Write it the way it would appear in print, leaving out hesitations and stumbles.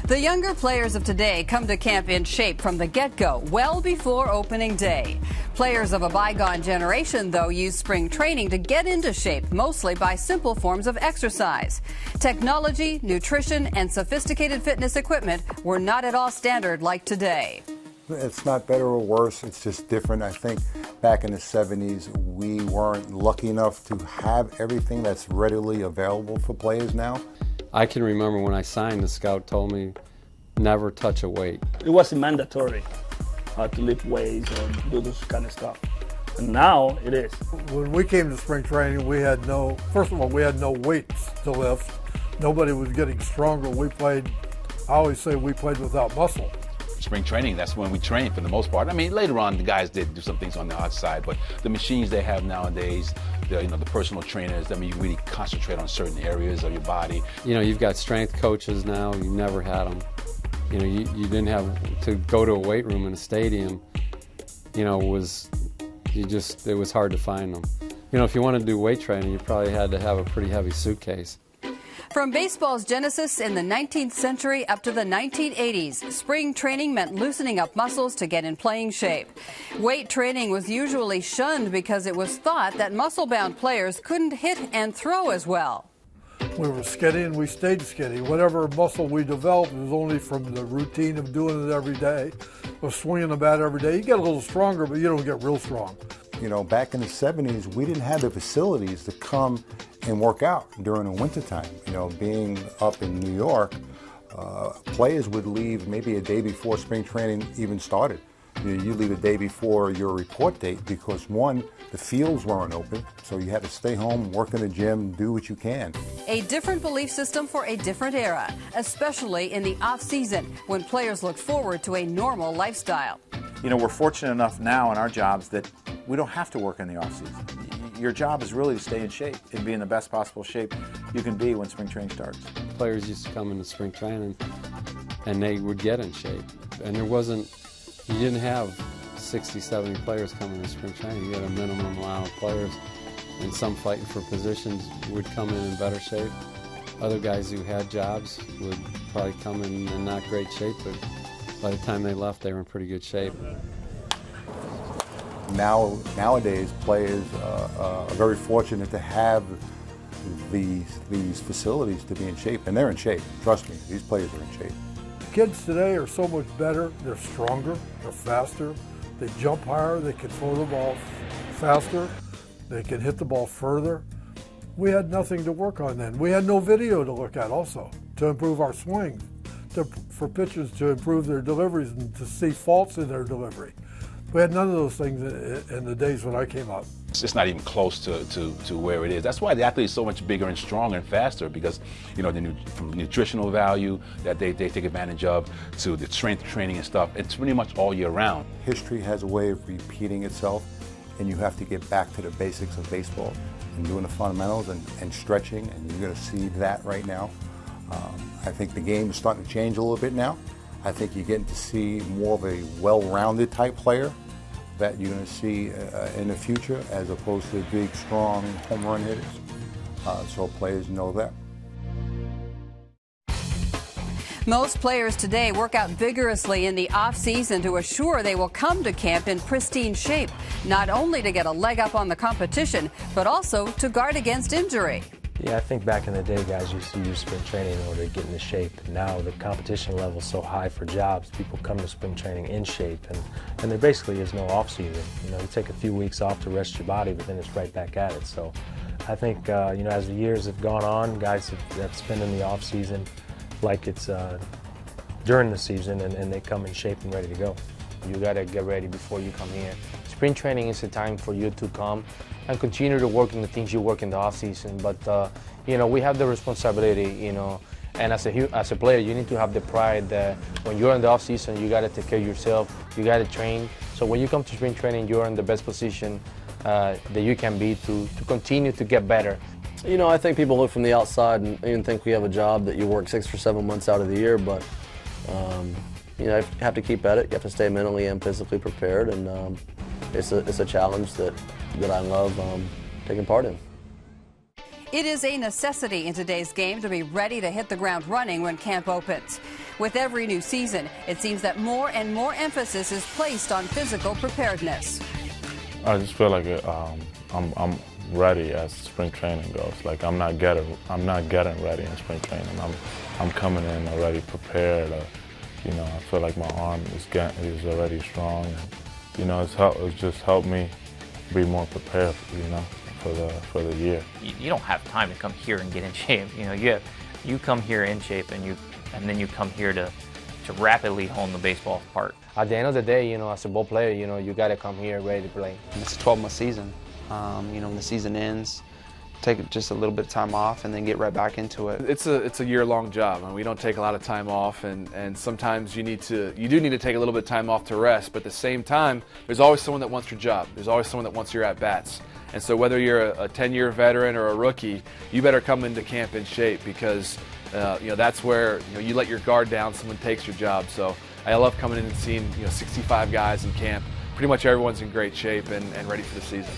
The younger players of today come to camp in shape from the get-go, well before opening day. Players of a bygone generation, though, use spring training to get into shape, mostly by simple forms of exercise. Technology, nutrition, and sophisticated fitness equipment were not at all standard like today. It's not better or worse, it's just different. I think back in the 70s, we weren't lucky enough to have everything that's readily available for players now. I can remember when I signed, the scout told me, never touch a weight. It wasn't mandatory to lift weights or do this kind of stuff. And now it is. When we came to spring training, we had first of all, we had no weights to lift. Nobody was getting stronger. I always say we played without muscle. Spring training, that's when we train for the most part. I mean, later on, the guys did do some things on the outside, but the machines they have nowadays, the personal trainers, I mean, you really concentrate on certain areas of your body. You know, you've got strength coaches now, you never had them. You know, you didn't have to go to a weight room in a stadium, you know, it was hard to find them. You know, if you wanted to do weight training, you probably had to have a pretty heavy suitcase. From baseball's genesis in the 19th century up to the 1980s, spring training meant loosening up muscles to get in playing shape. Weight training was usually shunned because it was thought that muscle-bound players couldn't hit and throw as well. We were skinny and we stayed skinny. Whatever muscle we developed was only from the routine of doing it every day, of swinging the bat every day. You get a little stronger, but you don't get real strong. You know, back in the 70s, we didn't have the facilities to come and work out during the wintertime. You know, being up in New York, players would leave maybe a day before spring training even started. You leave a day before your report date because, one, the fields weren't open, so you had to stay home, work in the gym, do what you can. A different belief system for a different era, especially in the off-season when players look forward to a normal lifestyle. You know, we're fortunate enough now in our jobs that we don't have to work in the off-season. Your job is really to stay in shape and be in the best possible shape you can be when spring training starts. Players used to come into spring training and they would get in shape. And you didn't have 60, 70 players coming to spring training. You had a minimum amount of players, and some fighting for positions would come in better shape. Other guys who had jobs would probably come in not great shape, but by the time they left, they were in pretty good shape. Nowadays, players are very fortunate to have these facilities to be in shape, and they're in shape. Trust me, these players are in shape. Kids today are so much better. They're stronger, they're faster, they jump higher, they can throw the ball faster, they can hit the ball further. We had nothing to work on then. We had no video to look at also to improve our swing, for pitchers to improve their deliveries and to see faults in their delivery. We had none of those things in the days when I came up. It's not even close to where it is. That's why the athlete is so much bigger and stronger and faster because, you know, from nutritional value that they take advantage of to the strength training and stuff, it's pretty much all year round. History has a way of repeating itself, and you have to get back to the basics of baseball and doing the fundamentals and stretching, and you're going to see that right now. I think the game is starting to change a little bit now. I think you're getting to see more of a well-rounded type player that you're going to see in the future as opposed to big, strong home run hitters. So players know that. Most players today work out vigorously in the off-season to assure they will come to camp in pristine shape, not only to get a leg up on the competition, but also to guard against injury. Yeah, I think back in the day, guys used to use spring training in order to get into shape. Now the competition level is so high for jobs, people come to spring training in shape, and there basically is no off-season. You know, you take a few weeks off to rest your body, but then it's right back at it. So I think, you know, as the years have gone on, guys have spent in the off-season like it's during the season, and they come in shape and ready to go. You got to get ready before you come here. Spring training is a time for you to come and continue to work on the things you work in the off season. But you know, we have the responsibility, you know, and as a player, you need to have the pride that when you're in the off season, you got to take care of yourself. You got to train. So when you come to spring training, you're in the best position that you can be to continue to get better. You know, I think people look from the outside and even think we have a job that you work 6 or 7 months out of the year, but you know, you have to keep at it. You have to stay mentally and physically prepared, and it's a challenge that I love taking part in. It is a necessity in today's game to be ready to hit the ground running when camp opens. With every new season, it seems that more and more emphasis is placed on physical preparedness. I just feel like I'm ready as spring training goes. Like I'm not getting ready in spring training. I'm coming in already prepared. You know, I feel like my arm is already strong. And, you know, it's just helped me be more prepared. You know, for the year. You don't have time to come here and get in shape. You know, you come here in shape, and then you come here to rapidly hone the baseball part. At the end of the day, you know, as a ball player, you know, you got to come here ready to play. It's a 12-month season. You know, when the season ends, take just a little bit of time off and then get right back into it. It's a year-long job, and we don't take a lot of time off, and sometimes you do need to take a little bit of time off to rest, but at the same time, there's always someone that wants your job. There's always someone that wants your at-bats. And so whether you're a 10-year veteran or a rookie, you better come into camp in shape, because you know, that's where, you know, you let your guard down, someone takes your job. So I love coming in and seeing, you know, 65 guys in camp. Pretty much everyone's in great shape and ready for the season.